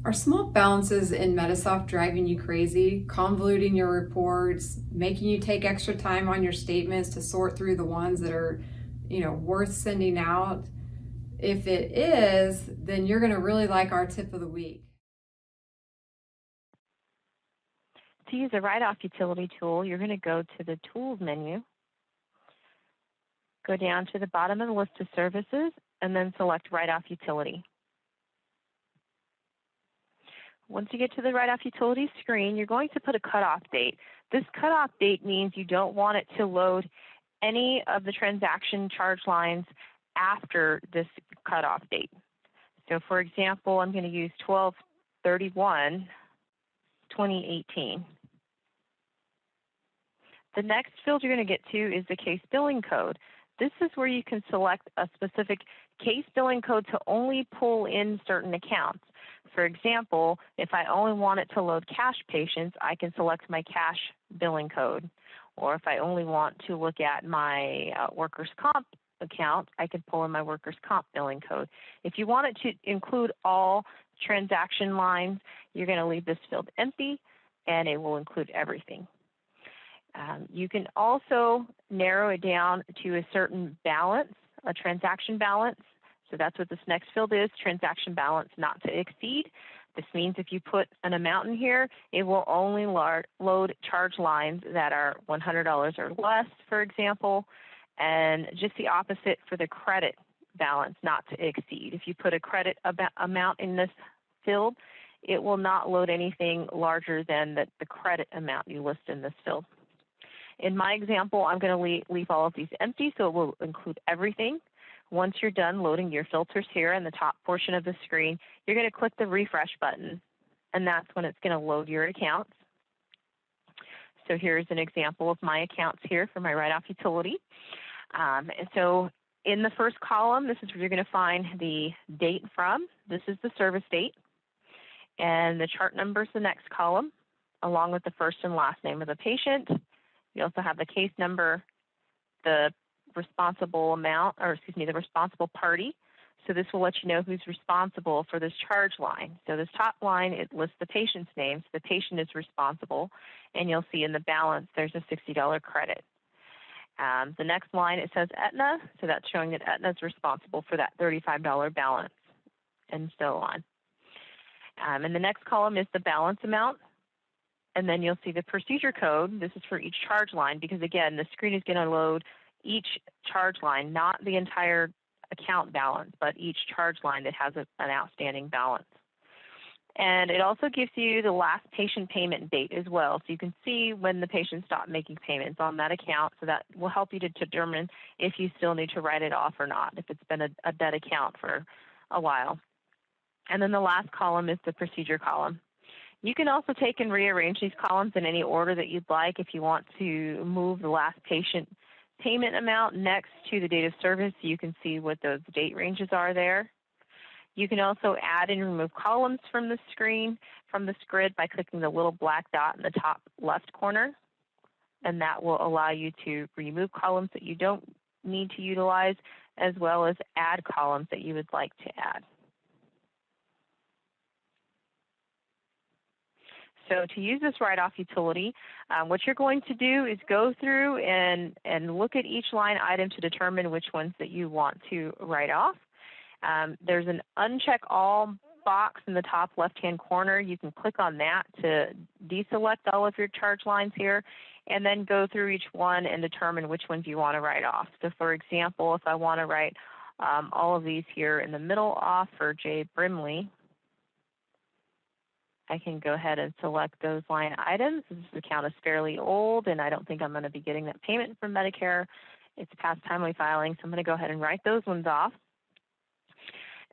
Are small balances in Medisoft driving you crazy, convoluting your reports, making you take extra time on your statements to sort through the ones that are, worth sending out? If it is, then you're going to really like our tip of the week. To use a write-off utility tool, you're going to go to the Tools menu, go down to the bottom of the list of services, and then select Write-off Utility. Once you get to the write-off utility screen, you're going to put a cutoff date. This cutoff date means you don't want it to load any of the transaction charge lines after this cutoff date. So for example, I'm going to use 12/31/2018. The next field you're going to get to is the case billing code. This is where you can select a specific case billing code to only pull in certain accounts. For example, if I only want it to load cash patients, I can select my cash billing code. Or if I only want to look at my workers' comp account, I can pull in my workers' comp billing code. If you want it to include all transaction lines, you're going to leave this field empty, and it will include everything. You can also narrow it down to a certain balance, a transaction balance. So that's what this next field is, transaction balance not to exceed. This means if you put an amount in here, it will only load charge lines that are $100 or less, for example, and just the opposite for the credit balance not to exceed. If you put a credit amount in this field, it will not load anything larger than the credit amount you list in this field. In my example, I'm going to leave all of these empty, so it will include everything. Once you're done loading your filters here in the top portion of the screen, you're going to click the refresh button, and that's when it's going to load your accounts. So here's an example of my accounts here for my write-off utility. And so in the first column, this is where you're going to find the date from. This is the service date. And the chart number is the next column, along with the first and last name of the patient. You also have the case number, the responsible amount, or excuse me, the responsible party. So this will let you know who's responsible for this charge line. So this top line, it lists the patient's name, so the patient is responsible, and you'll see in the balance there's a $60 credit. The next line, it says Aetna, so that's showing that Aetna is responsible for that $35 balance, and so on. And the next column is the balance amount. And then you'll see the procedure code. This is for each charge line because, again, the screen is going to load each charge line, not the entire account balance, but each charge line that has an outstanding balance. And it also gives you the last patient payment date as well. So you can see when the patient stopped making payments on that account. So that will help you to determine if you still need to write it off or not, if it's been a dead account for a while. And then the last column is the procedure column. You can also take and rearrange these columns in any order that you'd like if you want to move the last patient payment amount next to the date of service. You can see what those date ranges are there. You can also add and remove columns from the screen, from this grid, by clicking the little black dot in the top left corner. And that will allow you to remove columns that you don't need to utilize, as well as add columns that you would like to add. So to use this write-off utility, what you're going to do is go through and look at each line item to determine which ones that you want to write off. There's an uncheck all box in the top left-hand corner. You can click on that to deselect all of your charge lines here, and then go through each one and determine which ones you want to write off. So for example, if I want to write all of these here in the middle off for Jay Brimley, I can go ahead and select those line items. This account is fairly old, and I don't think I'm going to be getting that payment from Medicare. It's past timely filing, so I'm going to go ahead and write those ones off.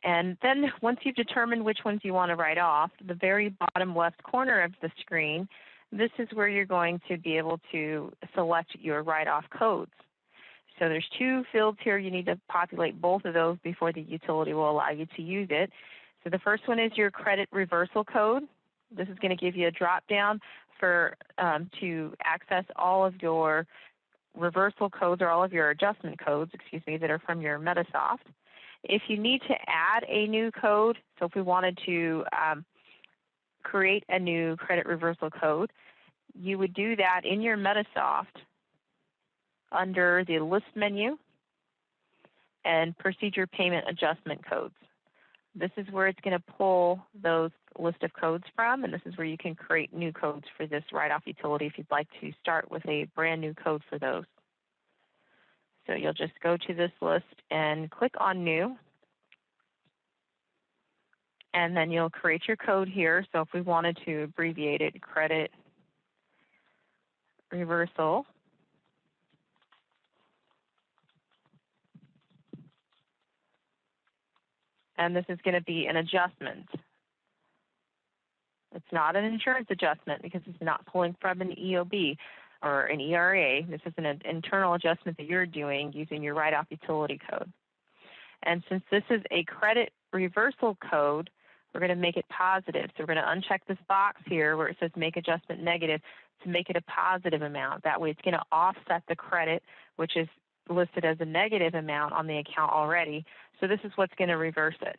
And then once you've determined which ones you want to write off, the very bottom left corner of the screen, this is where you're going to be able to select your write-off codes. So there's two fields here. You need to populate both of those before the utility will allow you to use it. So the first one is your credit reversal code. This is going to give you a drop-down for to access all of your reversal codes, or all of your adjustment codes, excuse me, that are from your Medisoft. If you need to add a new code, so if we wanted to create a new credit reversal code, you would do that in your Medisoft under the list menu and procedure payment adjustment codes. This is where it's going to pull those list of codes from, and this is where you can create new codes for this write-off utility if you'd like to start with a brand new code for those. So you'll just go to this list and click on New, and then you'll create your code here. So if we wanted to abbreviate it, credit reversal. And this is going to be an adjustment. It's not an insurance adjustment because it's not pulling from an EOB or an ERA. This is an internal adjustment that you're doing using your write-off utility code. And since this is a credit reversal code, we're going to make it positive. So we're going to uncheck this box here where it says make adjustment negative to make it a positive amount. That way it's going to offset the credit, which is listed as a negative amount on the account already. So this is what's going to reverse it.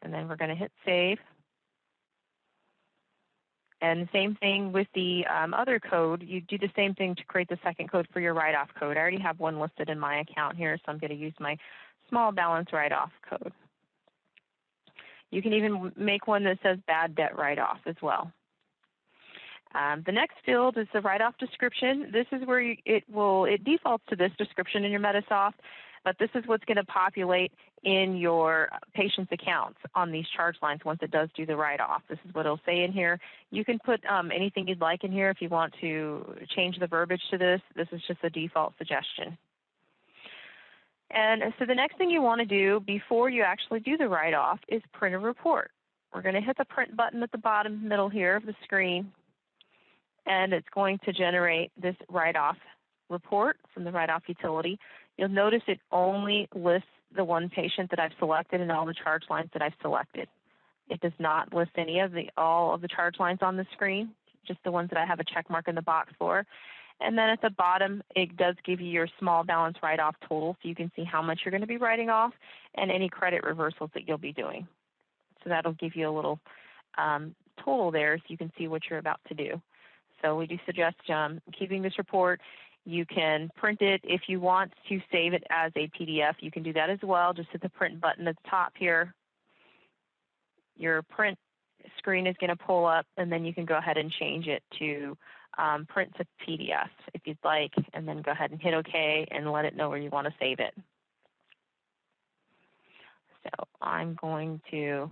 And then we're going to hit save. And same thing with the other code. You do the same thing to create the second code for your write-off code. I already have one listed in my account here, so I'm going to use my small balance write-off code. You can even make one that says bad debt write-off as well. The next field is the write-off description. This is where it defaults to this description in your Medisoft, but this is what's going to populate in your patient's accounts on these charge lines once it does do the write-off. This is what it'll say in here. You can put anything you'd like in here if you want to change the verbiage to this. This is just a default suggestion. And so the next thing you want to do before you actually do the write-off is print a report. We're going to hit the print button at the bottom middle here of the screen, and it's going to generate this write-off report from the write-off utility. You'll notice it only lists the one patient that I've selected and all the charge lines that I've selected. It does not list all of the charge lines on the screen, just the ones that I have a check mark in the box for. And then at the bottom, it does give you your small balance write-off total, so you can see how much you're going to be writing off and any credit reversals that you'll be doing. So that'll give you a little total there so you can see what you're about to do. So we do suggest keeping this report. You can print it. If you want to save it as a PDF, you can do that as well. Just hit the print button at the top here. Your print screen is going to pull up, and then you can go ahead and change it to print to PDF if you'd like, and then go ahead and hit OK and let it know where you want to save it. So I'm going to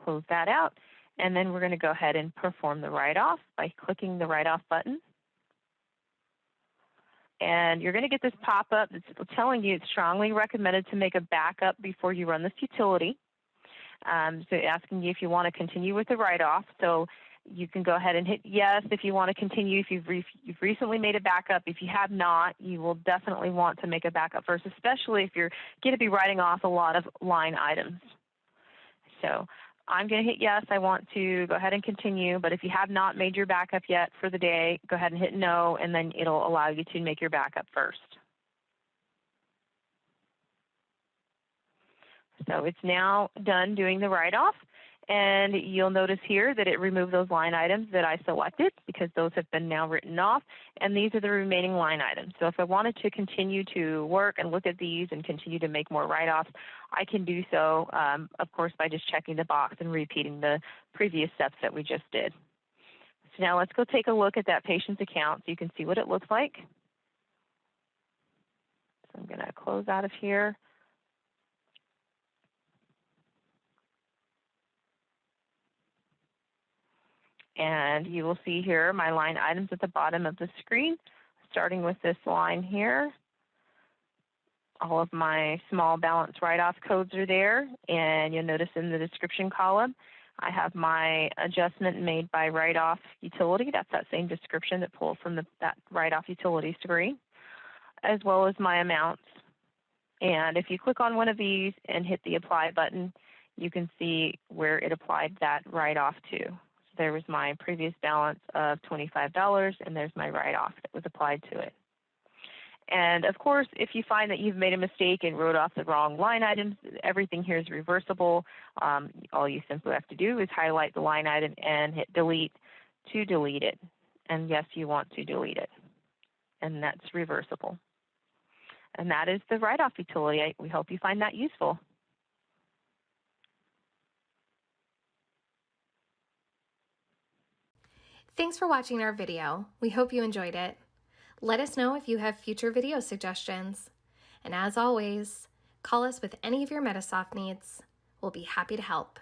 close that out, and then we're going to go ahead and perform the write-off by clicking the write-off button. And you're going to get this pop-up that's telling you it's strongly recommended to make a backup before you run this utility. So asking you if you want to continue with the write-off. So you can go ahead and hit yes if you want to continue, if you've recently made a backup. If you have not, you will definitely want to make a backup first, especially if you're going to be writing off a lot of line items. So I'm going to hit yes. I want to go ahead and continue, but if you have not made your backup yet for the day, go ahead and hit no, and then it'll allow you to make your backup first. So it's now done doing the write-off, and you'll notice here that it removed those line items that I selected because those have been now written off, and these are the remaining line items. So if I wanted to continue to work and look at these and continue to make more write-offs, I can do so, of course, by just checking the box and repeating the previous steps that we just did. So now let's go take a look at that patient's account so you can see what it looks like. So I'm going to close out of here. And you will see here my line items at the bottom of the screen, starting with this line here. All of my small balance write-off codes are there, and you'll notice in the description column, I have my adjustment made by write-off utility. That's that same description that pulled from that write-off utility screen, as well as my amounts. And if you click on one of these and hit the apply button, you can see where it applied that write-off to. There was my previous balance of $25, and there's my write-off that was applied to it. And of course, if you find that you've made a mistake and wrote off the wrong line items, everything here is reversible. All you simply have to do is highlight the line item and hit delete to delete it. And yes, you want to delete it. And that's reversible. And that is the write-off utility. We hope you find that useful. Thanks for watching our video. We hope you enjoyed it. Let us know if you have future video suggestions. And as always, call us with any of your Medisoft needs. We'll be happy to help.